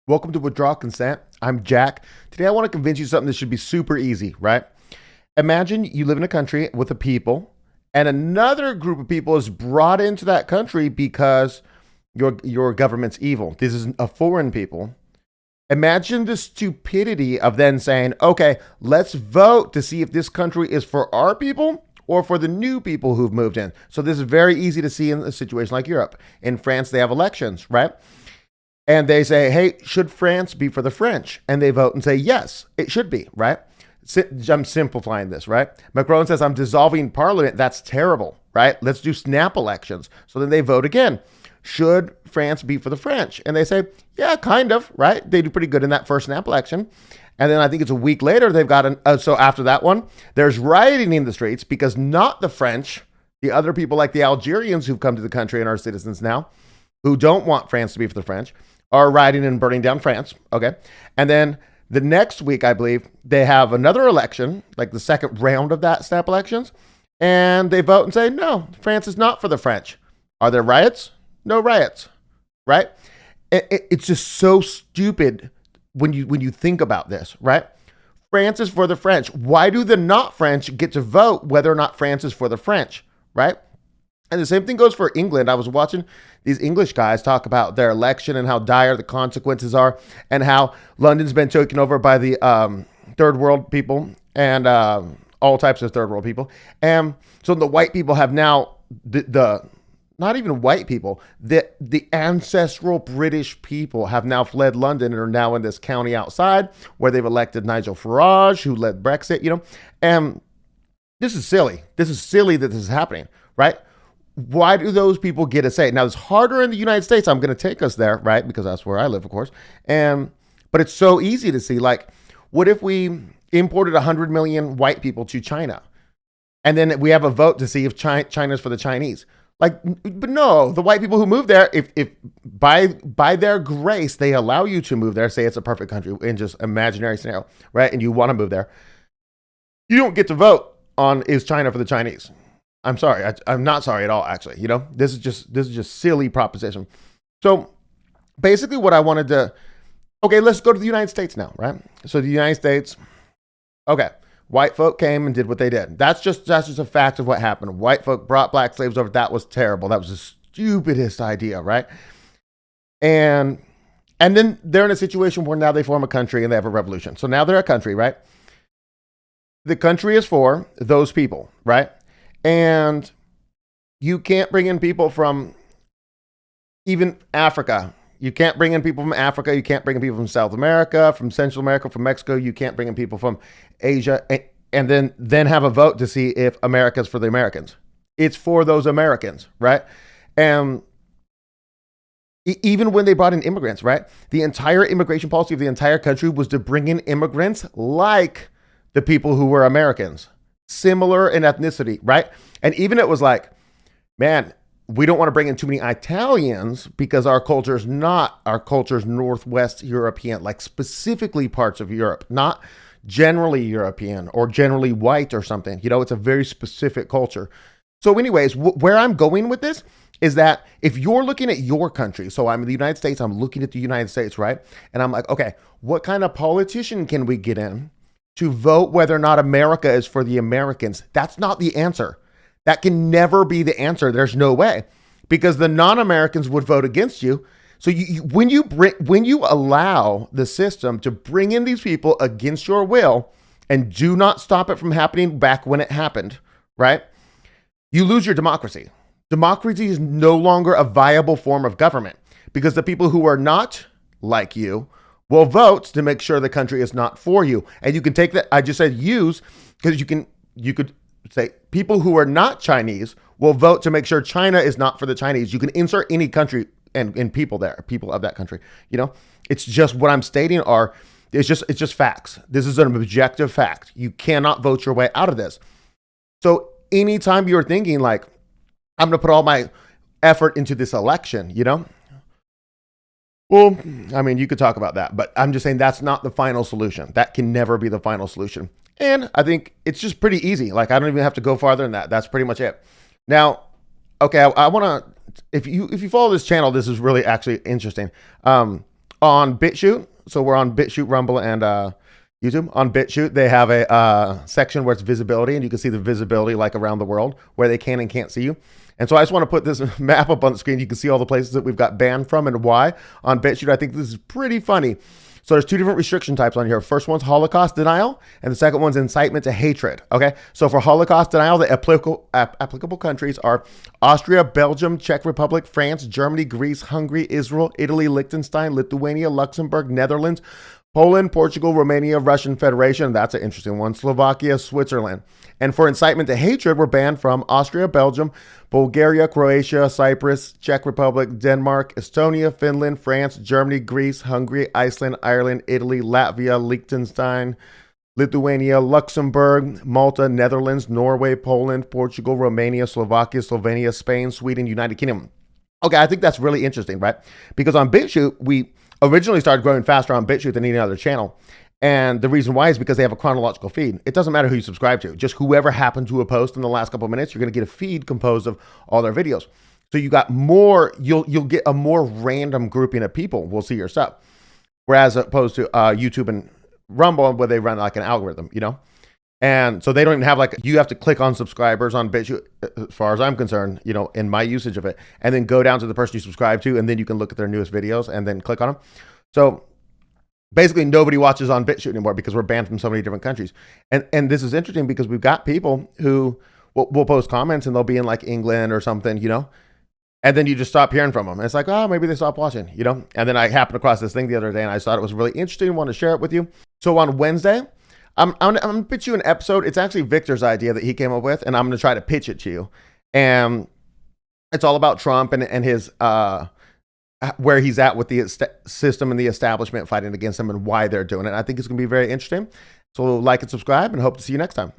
Welcome to Withdraw Consent. I'm Jack. Today I want to convince you something that should be super easy, right? Imagine you live in a country with a people and another group of people is brought into that country because your government's evil. This is a foreign people. Imagine the stupidity of then saying, okay, let's vote to see if this country is for our people or for the new people who've moved in. So this is very easy to see in a situation like Europe. In France, they have elections, right? And they say, hey, should France be for the French? And they vote and say, yes, it should be, right? I'm simplifying this, right? Macron says, I'm dissolving parliament. That's terrible, right? Let's do snap elections. So then they vote again. Should France be for the French? And they say, yeah, kind of, right? They do pretty good in that first snap election. And then I think it's a week later, they've got so after that one, there's rioting in the streets because not the French, the other people like the Algerians who've come to the country and are citizens now, who don't want France to be for the French, are rioting and burning down France. Okay. And then the next week, I believe, they have another election, like the second round of that snap elections, and they vote and say, no, France is not for the French. Are there riots? No riots, right? It's just so stupid when you think about this, right? France is for the French. Why do the not French get to vote whether or not France is for the French, right? And the same thing goes for England. I was watching these English guys talk about their election and how dire the consequences are and how London's been taken over by the third world people and all types of third world people. And so the white people have now the not even white people, the ancestral British people have now fled London and are now in this county outside where they've elected Nigel Farage, who led Brexit, and this is silly. This is silly that this is happening, right? Why do those people get a say? Now, it's harder in the United States. I'm going to take us there, right? Because that's where I live, of course. But it's so easy to see, like, what if we imported 100 million white people to China? And then we have a vote to see if China's for the Chinese. Like, but no, the white people who move there, if by their grace, they allow you to move there, say it's a perfect country in just imaginary scenario, right? And you want to move there. You don't get to vote on is China for the Chinese. I'm sorry. I'm not sorry at all, actually. This is just silly proposition. So basically what I wanted to, okay, let's go to the United States now, right? So the United States, okay, white folk came and did what they did. That's just a fact of what happened. White folk brought black slaves over. That was terrible. That was the stupidest idea, right? And then they're in a situation where now they form a country and they have a revolution. So now they're a country, right? The country is for those people, right? And you can't bring in people from even Africa. You can't bring in people from Africa. You can't bring in people from South America, from Central America, from Mexico. You can't bring in people from Asia and then have a vote to see if America's for the Americans. It's for those Americans, right? And even when they brought in immigrants, right? The entire immigration policy of the entire country was to bring in immigrants like the people who were Americans. Similar in ethnicity, right? And even it was like, man, we don't want to bring in too many Italians because our culture's Northwest European, like specifically parts of Europe, not generally European or generally white or something. It's a very specific culture. So anyways, where I'm going with this is that if you're looking at your country, so I'm in the United States, I'm looking at the United States, right? And I'm like, okay, what kind of politician can we get in to vote whether or not America is for the Americans? That's not the answer. That can never be the answer. There's no way, because the non-Americans would vote against you. So when you allow the system to bring in these people against your will and do not stop it from happening back when it happened, right? You lose your democracy. Democracy is no longer a viable form of government because the people who are not like you will vote to make sure the country is not for you. And you can take that, I just said use, because you could say people who are not Chinese will vote to make sure China is not for the Chinese. You can insert any country and people there, people of that country. It's just what I'm stating it's just facts. This is an objective fact. You cannot vote your way out of this. So anytime you're thinking like, I'm going to put all my effort into this election, well, I mean, you could talk about that, but I'm just saying that's not the final solution. That can never be the final solution. And I think it's just pretty easy. Like, I don't even have to go farther than that. That's pretty much it. Now, okay, I want to, if you follow this channel, this is really actually interesting. On on BitChute. So we're on BitChute, Rumble, and YouTube. On BitChute, they have a section where it's visibility, and you can see the visibility like around the world where they can and can't see you. And so I just want to put this map up on the screen. You can see all the places that we've got banned from and why on BitChute. I think this is pretty funny. So there's two different restriction types on here. First one's Holocaust denial, and the second one's incitement to hatred. Okay, so for Holocaust denial, the applicable countries are Austria, Belgium, Czech Republic, France, Germany, Greece, Hungary, Israel, Italy, Liechtenstein, Lithuania, Luxembourg, Netherlands, Poland, Portugal, Romania, Russian Federation. That's an interesting one. Slovakia, Switzerland. And for incitement to hatred, we're banned from Austria, Belgium, Bulgaria, Croatia, Cyprus, Czech Republic, Denmark, Estonia, Finland, France, Germany, Greece, Hungary, Iceland, Ireland, Italy, Latvia, Liechtenstein, Lithuania, Luxembourg, Malta, Netherlands, Norway, Poland, Portugal, Romania, Slovakia, Slovenia, Spain, Sweden, United Kingdom. Okay, I think that's really interesting, right? Because on BitChute, we originally started growing faster on BitChute than any other channel. And the reason why is because they have a chronological feed. It doesn't matter who you subscribe to. Just whoever happened to a post in the last couple of minutes, you're going to get a feed composed of all their videos. So you got more, you'll get a more random grouping of people will see your stuff. Whereas opposed to YouTube and Rumble, where they run like an algorithm, you know? And so they don't even have like, you have to click on subscribers on BitChute, as far as I'm concerned, you know, in my usage of it, and then go down to the person you subscribe to, and then you can look at their newest videos and then click on them. So basically nobody watches on BitChute anymore because we're banned from so many different countries. And this is interesting because we've got people who will post comments and they'll be in like England or something, you know, and then you just stop hearing from them. And it's like, oh, maybe they stopped watching, you know? And then I happened across this thing the other day and I thought it was really interesting and wanted to share it with you. So on Wednesday, I'm going to pitch you an episode. It's actually Victor's idea that he came up with, and I'm going to try to pitch it to you. And it's all about Trump and his, where he's at with the system and the establishment fighting against him and why they're doing it. I think it's going to be very interesting. So like and subscribe, and hope to see you next time.